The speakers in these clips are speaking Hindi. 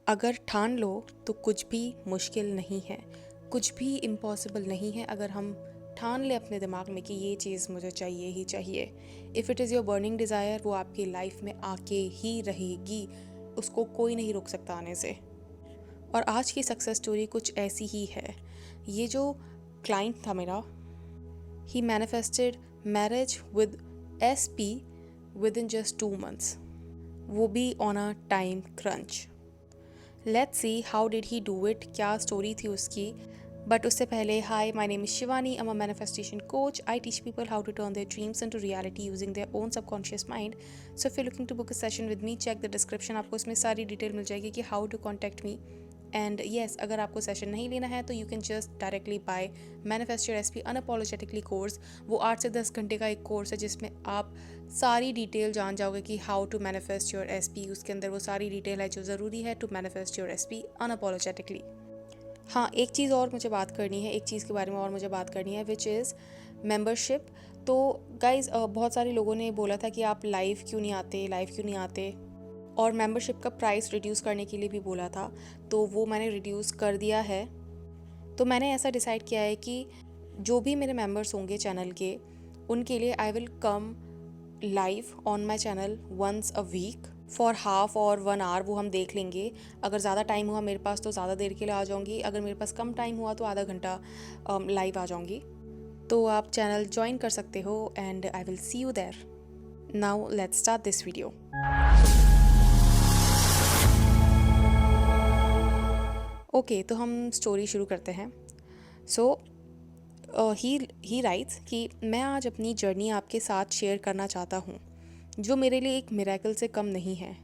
अगर ठान लो तो कुछ भी मुश्किल नहीं है, कुछ भी इम्पॉसिबल नहीं है। अगर हम ठान ले अपने दिमाग में कि ये चीज़ मुझे चाहिए ही चाहिए, if it is your burning desire, वो आपकी लाइफ में आके ही रहेगी, उसको कोई नहीं रोक सकता आने से। और आज की सक्सेस स्टोरी कुछ ऐसी ही है। ये जो क्लाइंट था मेरा, he manifested marriage with SP with in just 2 months, वो भी on a time crunch. Let's see how did he do it, क्या स्टोरी थी उसकी। बट उससे पहले, hi, my name is Shivani, I am a manifestation coach. I teach people how to turn their dreams into reality using their own subconscious mind. So if you looking to book a session with me, check the description, आपको इसमें सारी डिटेल मिल जाएगी कि how to contact me. And yes, अगर आपको सेशन नहीं लेना है तो you can just directly buy manifest your SP unapologetically course. वो 8 से 10 घंटे का एक कोर्स है जिसमें आप सारी डिटेल जान जाओगे कि how to manifest your SP। उसके अंदर वो सारी डिटेल है जो ज़रूरी है to manifest your SP unapologetically. हाँ, एक चीज़ और मुझे बात करनी है, एक चीज़ के बारे में और मुझे बात करनी है, विच इज़ मेंबरशिप। तो गाइज़, बहुत सारे लोगों ने बोला था कि आप लाइव क्यों नहीं आते, लाइव क्यों नहीं आते, और मेंबरशिप का प्राइस रिड्यूस करने के लिए भी बोला था। तो वो मैंने रिड्यूस कर दिया है। तो मैंने ऐसा डिसाइड किया है कि जो भी मेरे मेंबर्स होंगे चैनल के, उनके लिए I will come live on my channel once a week for half और 1 hour, वो हम देख लेंगे। अगर ज़्यादा टाइम हुआ मेरे पास तो ज़्यादा देर के लिए आ जाऊँगी, अगर मेरे पास कम टाइम हुआ तो आधा घंटा लाइव आ जाऊँगी। तो आप चैनल ज्वाइन कर सकते हो and I will see you there. Now let's start this video. Okay, तो हम स्टोरी शुरू करते हैं। सो ही राइट्स कि मैं आज अपनी जर्नी आपके साथ शेयर करना चाहता हूँ, जो मेरे लिए एक मिरेकल से कम नहीं है।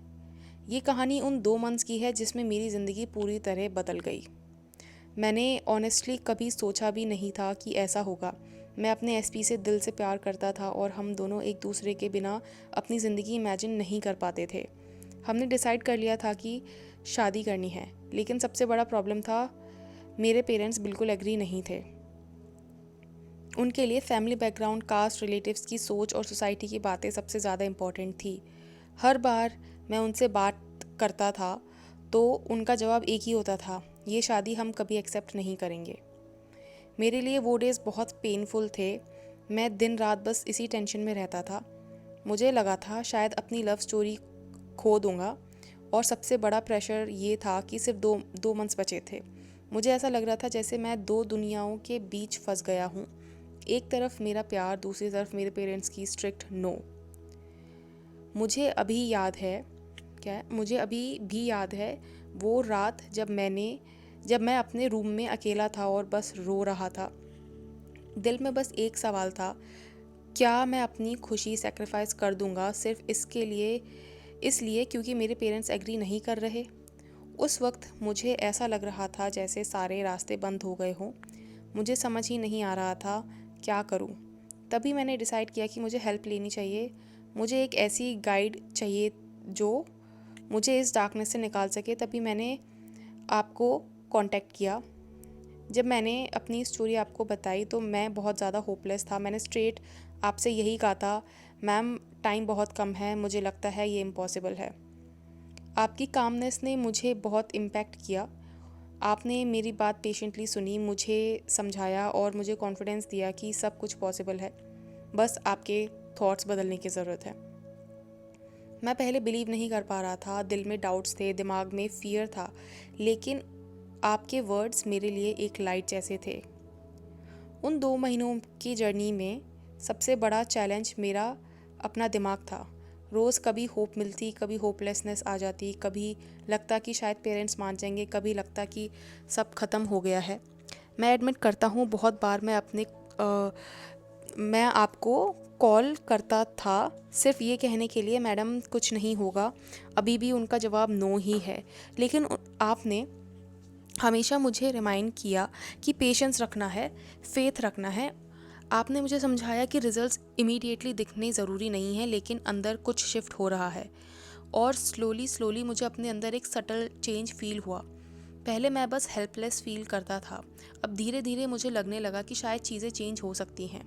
ये कहानी उन 2 मंथ्स की है जिसमें मेरी ज़िंदगी पूरी तरह बदल गई। मैंने ऑनेस्टली कभी सोचा भी नहीं था कि ऐसा होगा। मैं अपने SP से दिल से प्यार करता था और हम दोनों एक दूसरे के बिना अपनी ज़िंदगी इमेजिन नहीं कर पाते थे। हमने डिसाइड कर लिया था कि शादी करनी है, लेकिन सबसे बड़ा प्रॉब्लम था, मेरे पेरेंट्स बिल्कुल एग्री नहीं थे। उनके लिए फैमिली बैकग्राउंड, कास्ट, रिलेटिव्स की सोच और सोसाइटी की बातें सबसे ज़्यादा इम्पॉर्टेंट थी। हर बार मैं उनसे बात करता था तो उनका जवाब एक ही होता था, ये शादी हम कभी एक्सेप्ट नहीं करेंगे। मेरे लिए वो डेज़ बहुत पेनफुल थे। मैं दिन रात बस इसी टेंशन में रहता था। मुझे लगा था शायद अपनी लव स्टोरी खो दूंगा, और सबसे बड़ा प्रेशर ये था कि सिर्फ दो मंथ्स बचे थे। मुझे ऐसा लग रहा था जैसे मैं 2 दुनियाओं के बीच फंस गया हूँ। एक तरफ मेरा प्यार, दूसरी तरफ मेरे पेरेंट्स की स्ट्रिक्ट नो। मुझे अभी याद है, मुझे अभी भी याद है वो रात जब मैं अपने रूम में अकेला था और बस रो रहा था। दिल में बस एक सवाल था, क्या मैं अपनी खुशी सेक्रीफाइस कर दूंगा सिर्फ इसलिए क्योंकि मेरे पेरेंट्स एग्री नहीं कर रहे। उस वक्त मुझे ऐसा लग रहा था जैसे सारे रास्ते बंद हो गए हों। मुझे समझ ही नहीं आ रहा था क्या करूं। तभी मैंने डिसाइड किया कि मुझे हेल्प लेनी चाहिए। मुझे एक ऐसी गाइड चाहिए जो मुझे इस डार्कनेस से निकाल सके। तभी मैंने आपको कांटेक्ट किया। जब मैंने अपनी स्टोरी आपको बताई तो मैं बहुत ज़्यादा होपलेस था। मैंने स्ट्रेट आपसे यही कहा था, मैम टाइम बहुत कम है, मुझे लगता है ये इम्पॉसिबल है। आपकी कामनेस ने मुझे बहुत इम्पैक्ट किया। आपने मेरी बात पेशेंटली सुनी, मुझे समझाया और मुझे कॉन्फिडेंस दिया कि सब कुछ पॉसिबल है, बस आपके थॉट्स बदलने की ज़रूरत है। मैं पहले बिलीव नहीं कर पा रहा था, दिल में डाउट्स थे, दिमाग में फियर था, लेकिन आपके वर्ड्स मेरे लिए एक लाइट जैसे थे। उन 2 महीनों की जर्नी में सबसे बड़ा चैलेंज मेरा अपना दिमाग था। रोज़ कभी होप मिलती, कभी होपलेसनेस आ जाती, कभी लगता कि शायद पेरेंट्स मान जाएंगे, कभी लगता कि सब ख़त्म हो गया है। मैं एडमिट करता हूँ, बहुत बार मैं आपको कॉल करता था सिर्फ ये कहने के लिए, मैडम कुछ नहीं होगा। अभी भी उनका जवाब नो ही है। लेकिन आपने हमेशा मुझे रिमाइंड किया कि पेशेंस रखना है, फेथ रखना है। आपने मुझे समझाया कि रिजल्ट्स इमीडिएटली दिखने ज़रूरी नहीं है, लेकिन अंदर कुछ शिफ्ट हो रहा है। और स्लोली मुझे अपने अंदर एक सटल चेंज फील हुआ। पहले मैं बस हेल्पलेस फील करता था, अब धीरे धीरे मुझे लगने लगा कि शायद चीज़ें चेंज हो सकती हैं।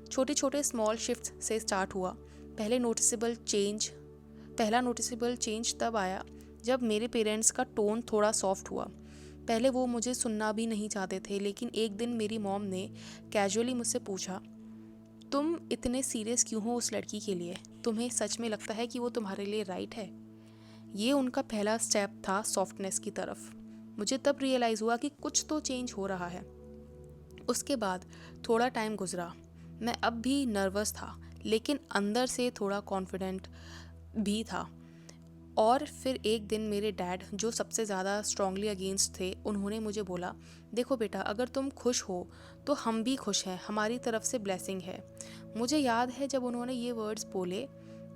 छोटे छोटे स्मॉल शिफ्ट से स्टार्ट हुआ। पहला नोटिसेबल चेंज तब आया जब मेरे पेरेंट्स का टोन थोड़ा सॉफ्ट हुआ। पहले वो मुझे सुनना भी नहीं चाहते थे, लेकिन एक दिन मेरी मॉम ने कैजुअली मुझसे पूछा, तुम इतने सीरियस क्यों हो उस लड़की के लिए? तुम्हें सच में लगता है कि वो तुम्हारे लिए राइट है? ये उनका पहला स्टेप था सॉफ्टनेस की तरफ। मुझे तब रियलाइज़ हुआ कि कुछ तो चेंज हो रहा है। उसके बाद थोड़ा टाइम गुजरा। मैं अब भी नर्वस था, लेकिन अंदर से थोड़ा कॉन्फिडेंट भी था। और फिर एक दिन मेरे डैड, जो सबसे ज़्यादा स्ट्रांगली अगेंस्ट थे, उन्होंने मुझे बोला, देखो बेटा, अगर तुम खुश हो तो हम भी खुश हैं, हमारी तरफ से ब्लेसिंग है। मुझे याद है जब उन्होंने ये वर्ड्स बोले,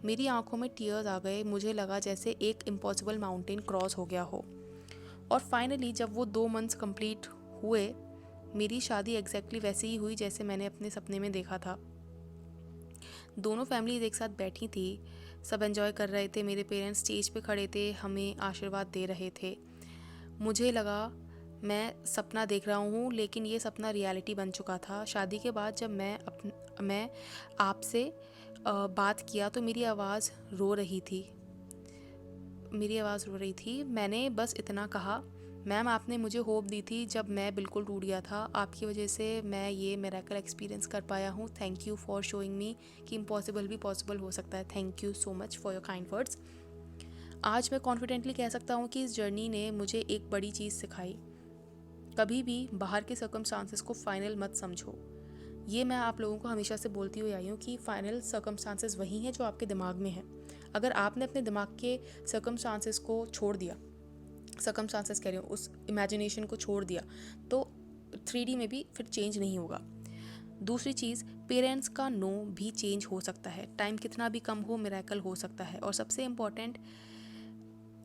मेरी आंखों में टीयर्स आ गए। मुझे लगा जैसे एक इम्पॉसिबल माउंटेन क्रॉस हो गया हो। और फाइनली जब वो 2 मंथ्स कंप्लीट हुए, मेरी शादी एग्जैक्टली वैसे ही हुई जैसे मैंने अपने सपने में देखा था। दोनों फैमिलीज एक साथ बैठी थी, सब एंजॉय कर रहे थे। मेरे पेरेंट्स स्टेज पे खड़े थे, हमें आशीर्वाद दे रहे थे। मुझे लगा मैं सपना देख रहा हूँ, लेकिन ये सपना रियलिटी बन चुका था। शादी के बाद जब मैं आपसे बात किया तो मेरी आवाज़ रो रही थी। मैंने बस इतना कहा, मैम आपने मुझे होप दी थी जब मैं बिल्कुल टूट गया था। आपकी वजह से मैं ये मिरेकल एक्सपीरियंस कर पाया हूँ। Thank you for showing me कि इम्पॉसिबल भी पॉसिबल हो सकता है। Thank you so much for your kind words. आज मैं कॉन्फिडेंटली कह सकता हूँ कि इस जर्नी ने मुझे एक बड़ी चीज़ सिखाई। कभी भी बाहर के सर्कमस्टांसेस को फाइनल मत समझो। ये मैं आप लोगों को हमेशा से बोलती हुई आई हूँ कि फाइनल सर्कमस्टांसेस वही हैं जो आपके दिमाग में हैं। अगर आपने अपने दिमाग के सर्कमस्टांसेस को छोड़ दिया, सर्कमस्टांसेस कह रही हूँ, उस इमेजिनेशन को छोड़ दिया, तो 3D में भी फिर चेंज नहीं होगा। दूसरी चीज़, पेरेंट्स का नो भी चेंज हो सकता है। टाइम कितना भी कम हो, मिरेकल हो सकता है। और सबसे इम्पॉर्टेंट,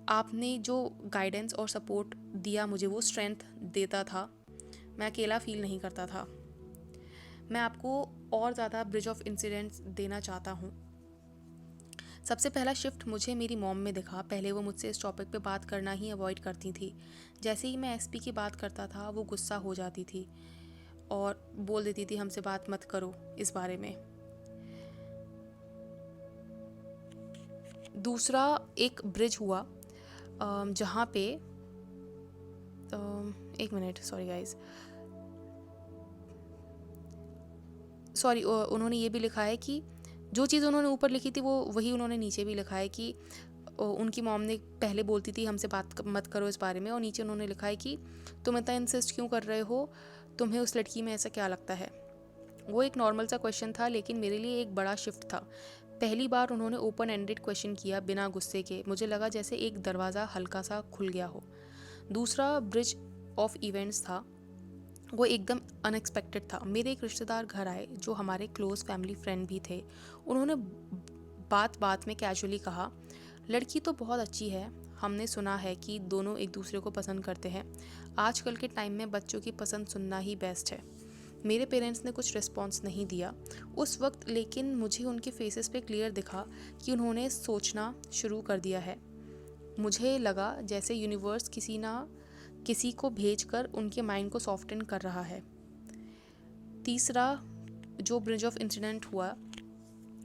आपने जो गाइडेंस और सपोर्ट दिया मुझे, वो स्ट्रेंथ देता था। मैं अकेला फील नहीं करता था। मैं आपको और ज़्यादा ब्रिज ऑफ इंसिडेंट्स देना चाहता हूँ। सबसे पहला शिफ्ट मुझे मेरी मॉम में दिखा। पहले वो मुझसे इस टॉपिक पे बात करना ही अवॉइड करती थी। जैसे ही मैं एसपी की बात करता था, वो गुस्सा हो जाती थी और बोल देती थी, हमसे बात मत करो इस बारे में। दूसरा एक ब्रिज हुआ जहाँ पे एक मिनट, सॉरी गाइज, सॉरी, उन्होंने ये भी लिखा है कि जो चीज़ उन्होंने ऊपर लिखी थी वो वही उन्होंने नीचे भी लिखा है कि उनकी मॉम ने पहले बोलती थी हमसे बात मत करो इस बारे में, और नीचे उन्होंने लिखा है कि तुम इतना इंसिस्ट क्यों कर रहे हो, तुम्हें उस लड़की में ऐसा क्या लगता है। वो एक नॉर्मल सा क्वेश्चन था, लेकिन मेरे लिए एक बड़ा शिफ्ट था। पहली बार उन्होंने ओपन एंडेड क्वेश्चन किया बिना गुस्से के। मुझे लगा जैसे एक दरवाज़ा हल्का सा खुल गया हो। दूसरा ब्रिज ऑफ इवेंट्स था, वो एकदम अनएक्सपेक्टेड था। मेरे एक रिश्तेदार घर आए जो हमारे क्लोज फैमिली फ्रेंड भी थे। उन्होंने बात बात में कैजुअली कहा, लड़की तो बहुत अच्छी है, हमने सुना है कि दोनों एक दूसरे को पसंद करते हैं। आजकल के टाइम में बच्चों की पसंद सुनना ही बेस्ट है। मेरे पेरेंट्स ने कुछ रिस्पॉन्स नहीं दिया उस वक्त, लेकिन मुझे उनके फेसेस पे क्लियर दिखा कि उन्होंने सोचना शुरू कर दिया है। मुझे लगा जैसे यूनिवर्स किसी को भेजकर उनके माइंड को सॉफ्टन कर रहा है। तीसरा जो ब्रिज ऑफ इंसिडेंट हुआ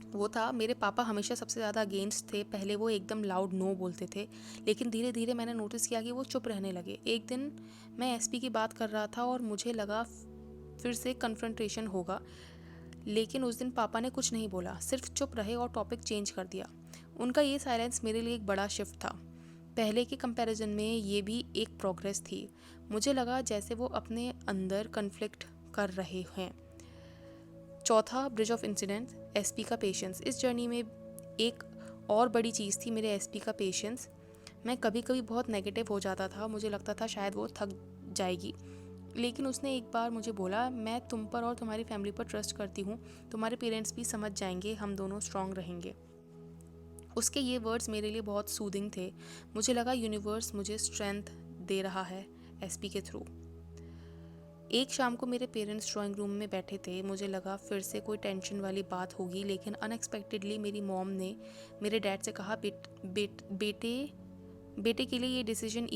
वो था, मेरे पापा हमेशा सबसे ज़्यादा अगेंस्ट थे। पहले वो एकदम लाउड नो बोलते थे, लेकिन धीरे धीरे मैंने नोटिस किया कि वो चुप रहने लगे। एक दिन मैं एसपी की बात कर रहा था और मुझे लगा फिर से कन्फ्रंटेशन होगा, लेकिन उस दिन पापा ने कुछ नहीं बोला, सिर्फ चुप रहे और टॉपिक चेंज कर दिया। उनका ये साइलेंस मेरे लिए एक बड़ा शिफ्ट था। पहले के कंपैरिजन में ये भी एक प्रोग्रेस थी। मुझे लगा जैसे वो अपने अंदर कन्फ्लिक्ट कर रहे हैं। चौथा ब्रिज ऑफ इंसिडेंट, एसपी का पेशेंस। इस जर्नी में एक और बड़ी चीज़ थी मेरे एसपी का पेशेंस। मैं कभी कभी बहुत नेगेटिव हो जाता था, मुझे लगता था शायद वो थक जाएगी, लेकिन उसने एक बार मुझे बोला, मैं तुम पर और तुम्हारी फैमिली पर ट्रस्ट करती हूँ, तुम्हारे पेरेंट्स भी समझ जाएंगे, हम दोनों स्ट्रांग रहेंगे। उसके ये वर्ड्स मेरे लिए बहुत सूदिंग थे। मुझे लगा यूनिवर्स मुझे स्ट्रेंथ दे रहा है एसपी के थ्रू। एक शाम को मेरे पेरेंट्स ड्राइंग रूम में बैठे थे। मुझे लगा फिर से कोई टेंशन वाली बात होगी, लेकिन अनएक्सपेक्टेडली मेरी मॉम ने मेरे डैड से कहा, बेटे के लिए ये डिसीजन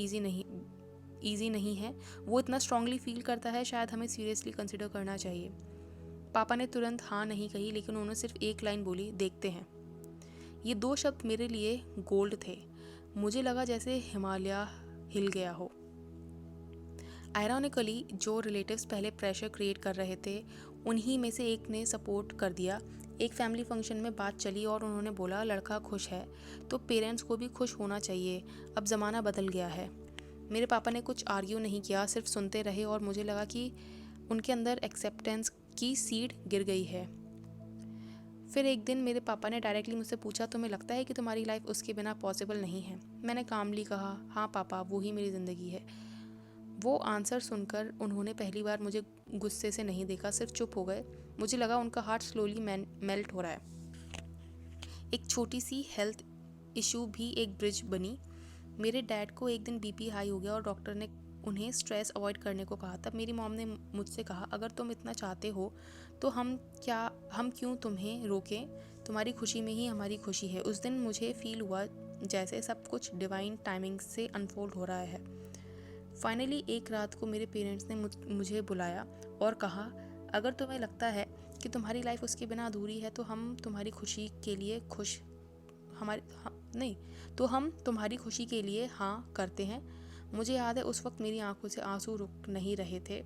ईजी नहीं है। वो इतना स्ट्रांगली फील करता है, शायद हमें सीरियसली कंसिडर करना चाहिए। पापा ने तुरंत हाँ नहीं कही, लेकिन उन्होंने सिर्फ एक लाइन बोली, देखते हैं। ये 2 शब्द मेरे लिए गोल्ड थे। मुझे लगा जैसे हिमालय हिल गया हो। आयरॉनिकली जो रिलेटिव्स पहले प्रेशर क्रिएट कर रहे थे, उन्हीं में से एक ने सपोर्ट कर दिया। एक फैमिली फंक्शन में बात चली और उन्होंने बोला लड़का खुश है तो पेरेंट्स को भी खुश होना चाहिए, अब ज़माना बदल गया है। मेरे पापा ने कुछ आर्ग्यू नहीं किया, सिर्फ सुनते रहे और मुझे लगा कि उनके अंदर एक्सेप्टेंस की सीड गिर गई है। फिर एक दिन मेरे पापा ने डायरेक्टली मुझसे पूछा, तुम्हें लगता है कि तुम्हारी लाइफ उसके बिना पॉसिबल नहीं है? मैंने कामली कहा, हाँ पापा, वो ही मेरी ज़िंदगी है। वो आंसर सुनकर उन्होंने पहली बार मुझे गुस्से से नहीं देखा, सिर्फ चुप हो गए। मुझे लगा उनका हार्ट स्लोली मेल्ट हो रहा है। एक छोटी सी हेल्थ इशू भी एक ब्रिज बनी। मेरे डैड को एक दिन बीपी हाई हो गया और डॉक्टर ने उन्हें स्ट्रेस अवॉइड करने को कहा। तब मेरी मॉम ने मुझसे कहा, अगर तुम इतना चाहते हो तो हम क्यों तुम्हें रोकें, तुम्हारी खुशी में ही हमारी खुशी है। उस दिन मुझे फील हुआ जैसे सब कुछ डिवाइन टाइमिंग से अनफोल्ड हो रहा है। फाइनली एक रात को मेरे पेरेंट्स ने मुझे बुलाया और कहा, अगर तुम्हें लगता है कि तुम्हारी लाइफ उसके बिना अधूरी है तो हम तुम्हारी खुशी के लिए हम तुम्हारी खुशी के लिए हाँ करते हैं। मुझे याद है उस वक्त मेरी आंखों से आंसू रुक नहीं रहे थे।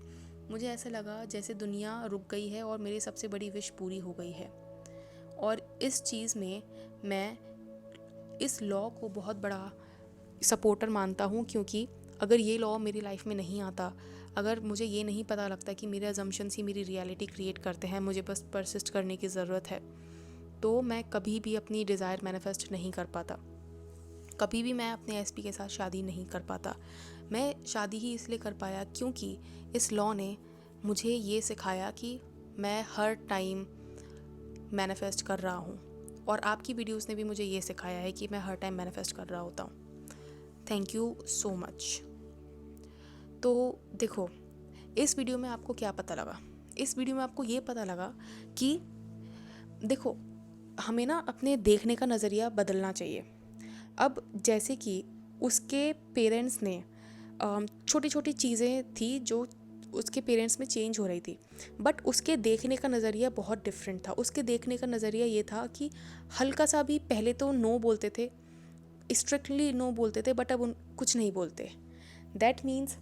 मुझे ऐसा लगा जैसे दुनिया रुक गई है और मेरी सबसे बड़ी विश पूरी हो गई है। और इस चीज़ में मैं इस लॉ को बहुत बड़ा सपोर्टर मानता हूँ, क्योंकि अगर ये लॉ मेरी लाइफ में नहीं आता, अगर मुझे ये नहीं पता लगता कि मेरे अजम्पशंस ही मेरी रियलिटी क्रिएट करते हैं, मुझे बस परसिस्ट करने की ज़रूरत है, तो मैं कभी भी अपनी डिज़ायर मैनिफेस्ट नहीं कर पाता। कभी भी मैं अपने एसपी के साथ शादी नहीं कर पाता। मैं शादी ही इसलिए कर पाया क्योंकि इस लॉ ने मुझे ये सिखाया कि मैं हर टाइम मैनिफेस्ट कर रहा हूँ, और आपकी वीडियोस ने भी मुझे ये सिखाया है कि मैं हर टाइम मैनिफेस्ट कर रहा होता हूँ। Thank you so much. तो देखो, इस वीडियो में आपको क्या पता लगा? इस वीडियो में आपको ये पता लगा कि देखो, हमें ना अपने देखने का नज़रिया बदलना चाहिए। अब जैसे कि उसके पेरेंट्स ने छोटी छोटी चीज़ें थी जो उसके पेरेंट्स में चेंज हो रही थी, बट उसके देखने का नज़रिया बहुत डिफरेंट था। उसके देखने का नज़रिया ये था कि हल्का सा भी, पहले तो नो बोलते थे, स्ट्रिक्टली नो बोलते थे, बट अब कुछ नहीं बोलते। दैट मीन्स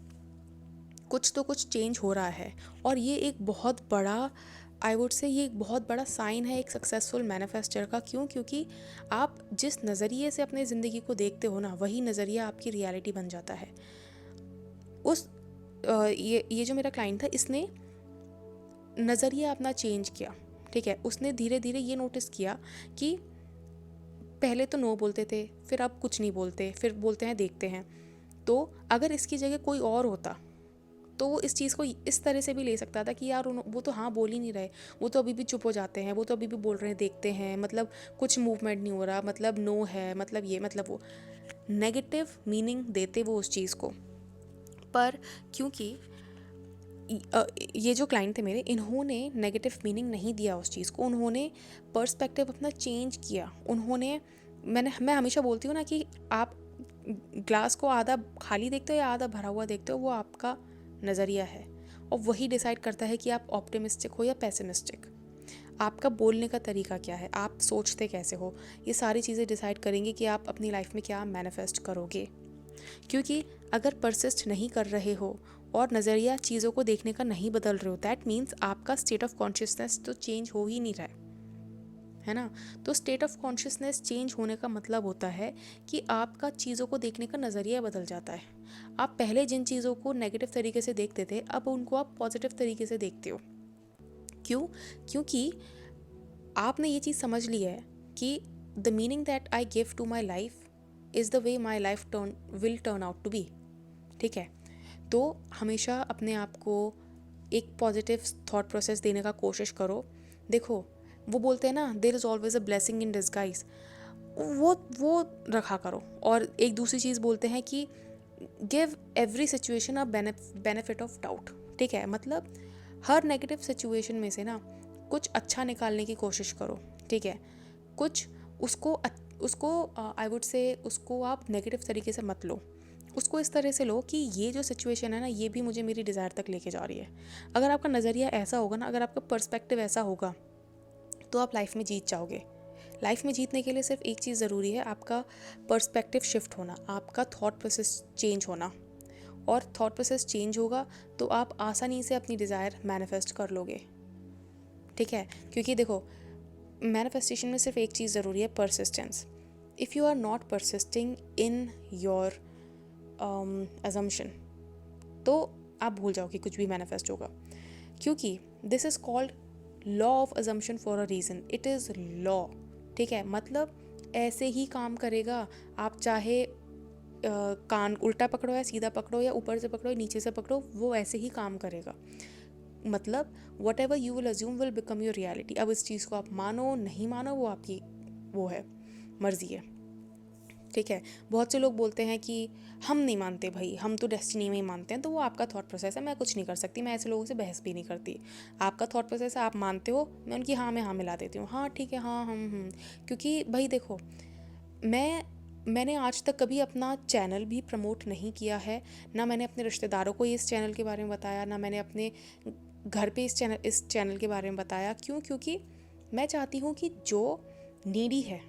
कुछ तो कुछ चेंज हो रहा है। और ये एक बहुत बड़ा, आई वुड से ये एक बहुत बड़ा साइन है एक सक्सेसफुल मैनिफेस्टर का। क्यों? क्योंकि आप जिस नज़रिए से अपने ज़िंदगी को देखते हो ना, वही नज़रिया आपकी रियलिटी बन जाता है। ये जो मेरा क्लाइंट था, इसने नज़रिया अपना चेंज किया, ठीक है। उसने धीरे धीरे ये नोटिस किया कि पहले तो नो बोलते थे, फिर अब कुछ नहीं बोलते, फिर बोलते हैं देखते हैं। तो अगर इसकी जगह कोई और होता तो वो इस चीज़ को इस तरह से भी ले सकता था कि यार वो तो हाँ बोल ही नहीं रहे, वो तो अभी भी चुप हो जाते हैं, वो तो अभी भी बोल रहे हैं देखते हैं, मतलब कुछ मूवमेंट नहीं हो रहा, मतलब नो है, मतलब ये, मतलब वो, नेगेटिव मीनिंग देते वो उस चीज़ को। पर क्योंकि ये जो क्लाइंट थे मेरे, इन्होंने नेगेटिव मीनिंग नहीं दिया उस चीज़ को, उन्होंने पर्सपेक्टिव अपना चेंज किया। मैं हमेशा बोलती हूँ ना कि आप ग्लास को आधा खाली देखते हो या आधा भरा हुआ देखते हो, वो आपका नज़रिया है, और वही डिसाइड करता है कि आप ऑप्टिमिस्टिक हो या पेसिमिस्टिक। आपका बोलने का तरीका क्या है, आप सोचते कैसे हो, ये सारी चीज़ें डिसाइड करेंगे कि आप अपनी लाइफ में क्या मैनिफेस्ट करोगे। क्योंकि अगर परसिस्ट नहीं कर रहे हो और नज़रिया चीज़ों को देखने का नहीं बदल रहे हो, दैट मीन्स आपका स्टेट ऑफ कॉन्शियसनेस तो चेंज हो ही नहीं रहा है ना। तो स्टेट ऑफ कॉन्शियसनेस चेंज होने का मतलब होता है कि आपका चीज़ों को देखने का नज़रिया बदल जाता है। आप पहले जिन चीज़ों को नेगेटिव तरीके से देखते थे, अब उनको आप पॉजिटिव तरीके से देखते हो। क्यों? क्योंकि आपने ये चीज़ समझ ली है कि the meaning that I give to my life is the way my life will turn out to be. ठीक है, तो हमेशा अपने आप को एक पॉजिटिव थॉट प्रोसेस देने का कोशिश करो। देखो, वो बोलते हैं ना, there is always a blessing in disguise, वो रखा करो। और एक दूसरी चीज़ बोलते हैं कि give every situation a benefit of doubt. ठीक है, मतलब हर नेगेटिव सिचुएशन में से ना कुछ अच्छा निकालने की कोशिश करो। ठीक है, कुछ उसको आई वुड से उसको आप नेगेटिव तरीके से मत लो, उसको इस तरह से लो कि ये जो सिचुएशन है ना, ये भी मुझे मेरी डिज़ायर तक लेके जा रही है। अगर आपका नज़रिया ऐसा होगा ना, अगर आपका पर्सपेक्टिव ऐसा होगा, तो आप लाइफ में जीत जाओगे। लाइफ में जीतने के लिए सिर्फ एक चीज़ ज़रूरी है, आपका पर्सपेक्टिव शिफ्ट होना, आपका थॉट प्रोसेस चेंज होना। और थॉट प्रोसेस चेंज होगा तो आप आसानी से अपनी डिज़ायर मैनिफेस्ट कर लोगे। ठीक है, क्योंकि देखो मैनिफेस्टेशन में सिर्फ एक चीज़ ज़रूरी है, persistence. If you are not persisting in your assumption तो आप भूल जाओ कि कुछ भी मैनिफेस्ट होगा, क्योंकि this is called law of assumption for a reason. It is law. ठीक है, मतलब ऐसे ही काम करेगा। आप चाहे कान उल्टा पकड़ो या सीधा पकड़ो या ऊपर से पकड़ो या नीचे से पकड़ो, वो ऐसे ही काम करेगा। मतलब what ever you will assume will become your reality. अब इस चीज़ को आप मानो नहीं मानो वो आपकी वो है, मर्जी है। ठीक है, बहुत से लोग बोलते हैं कि हम नहीं मानते भाई, हम तो डेस्टिनी में ही मानते हैं। तो वो आपका थॉट प्रोसेस है, मैं कुछ नहीं कर सकती, मैं ऐसे लोगों से बहस भी नहीं करती। आपका थॉट प्रोसेस है, आप मानते हो, मैं उनकी हाँ में हाँ मिला देती हूँ, हाँ ठीक है, हाँ हम। क्योंकि भाई देखो, मैंने आज तक कभी अपना चैनल भी प्रमोट नहीं किया है, ना मैंने अपने रिश्तेदारों को इस चैनल के बारे में बताया, ना मैंने अपने घर पे इस चैनल के बारे में बताया। क्यों? क्योंकि मैं चाहती हूँ कि जो नीडी है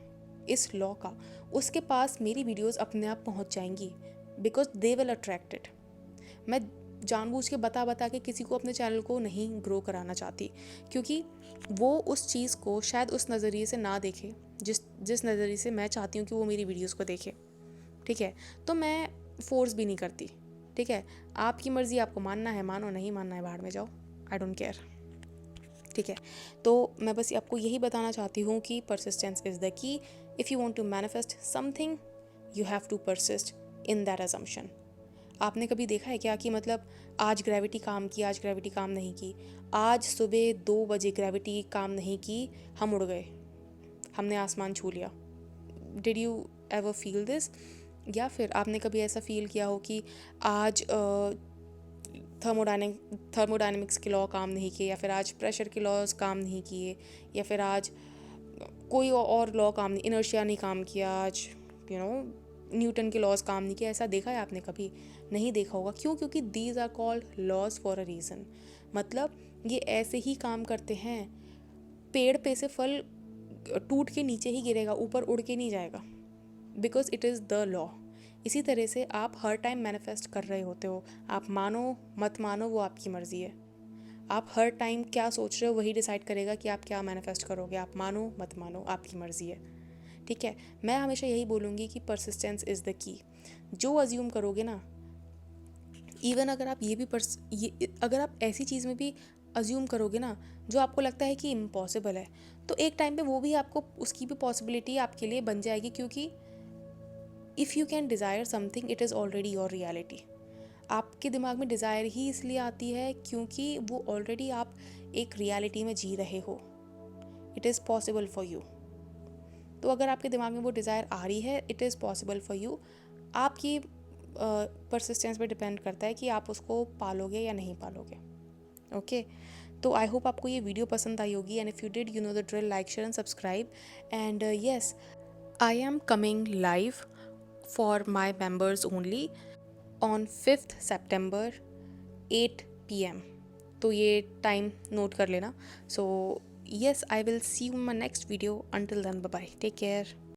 इस लॉ का, उसके पास मेरी वीडियोस अपने आप पहुँच जाएंगी, because they will attract it. मैं जानबूझ के बता के किसी को अपने चैनल को नहीं ग्रो कराना चाहती, क्योंकि वो उस चीज़ को शायद उस नज़रिए से ना देखे जिस नज़रिए से मैं चाहती हूँ कि वो मेरी वीडियोस को देखे। ठीक है, तो मैं फोर्स भी नहीं करती। ठीक है, आपकी मर्ज़ी, आपको मानना है मानो, नहीं मानना है बाहर में जाओ, आई डोंट केयर। ठीक है, तो मैं बस आपको यही बताना चाहती हूँ कि persistence is the key. If you want to manifest something you have to persist in that assumption. आपने कभी देखा है क्या कि मतलब आज ग्रेविटी काम की, आज ग्रेविटी काम नहीं की, आज सुबह 2 बजे ग्रेविटी काम नहीं की, हम उड़ गए, हमने आसमान छू लिया। Did you ever feel this? या फिर आपने कभी ऐसा फील किया हो कि आज थर्मोडायनेमिक्स के लॉ काम नहीं किए, या फिर आज प्रेशर के लॉज काम नहीं किए, या फिर आज कोई और लॉ काम नहीं, इनर्शिया नहीं काम किया, आज न्यूटन के लॉज काम नहीं किया? ऐसा देखा है आपने कभी? नहीं देखा होगा। क्यों? क्योंकि these are called laws for a reason. मतलब ये ऐसे ही काम करते हैं। पेड़ पे से फल टूट के नीचे ही गिरेगा, ऊपर उड़ के नहीं जाएगा, because it is the law. इसी तरह से आप हर टाइम मैनिफेस्ट कर रहे होते हो। आप मानो मत मानो वो आपकी मर्ज़ी है। आप हर टाइम क्या सोच रहे हो वही डिसाइड करेगा कि आप क्या मैनिफेस्ट करोगे। आप मानो मत मानो आपकी मर्ज़ी है। ठीक है, मैं हमेशा यही बोलूँगी कि परसिस्टेंस इज़ द की। जो अज्यूम करोगे ना, इवन अगर आप अगर आप ऐसी चीज़ में भी अज्यूम करोगे ना जो आपको लगता है कि इम्पॉसिबल है, तो एक टाइम पे वो भी आपको उसकी भी पॉसिबिलिटी आपके लिए बन जाएगी, क्योंकि if you can desire something it is already your reality. आपके दिमाग में डिज़ायर ही इसलिए आती है क्योंकि वो ऑलरेडी आप एक रियलिटी में जी रहे हो। It is possible for you. तो अगर आपके दिमाग में वो डिज़ायर आ रही है, it is possible for you. आपकी परसिस्टेंस पे डिपेंड करता है कि आप उसको पालोगे या नहीं पालोगे। ओके, तो आई होप आपको ये वीडियो पसंद आई होगी, and if you did, you know the drill, like share and subscribe. And yes, I am coming live for my members only on 5th September 8 PM। तो ये टाइम नोट कर लेना। So yes, I will see you in my next video. Until then, bye bye, take care.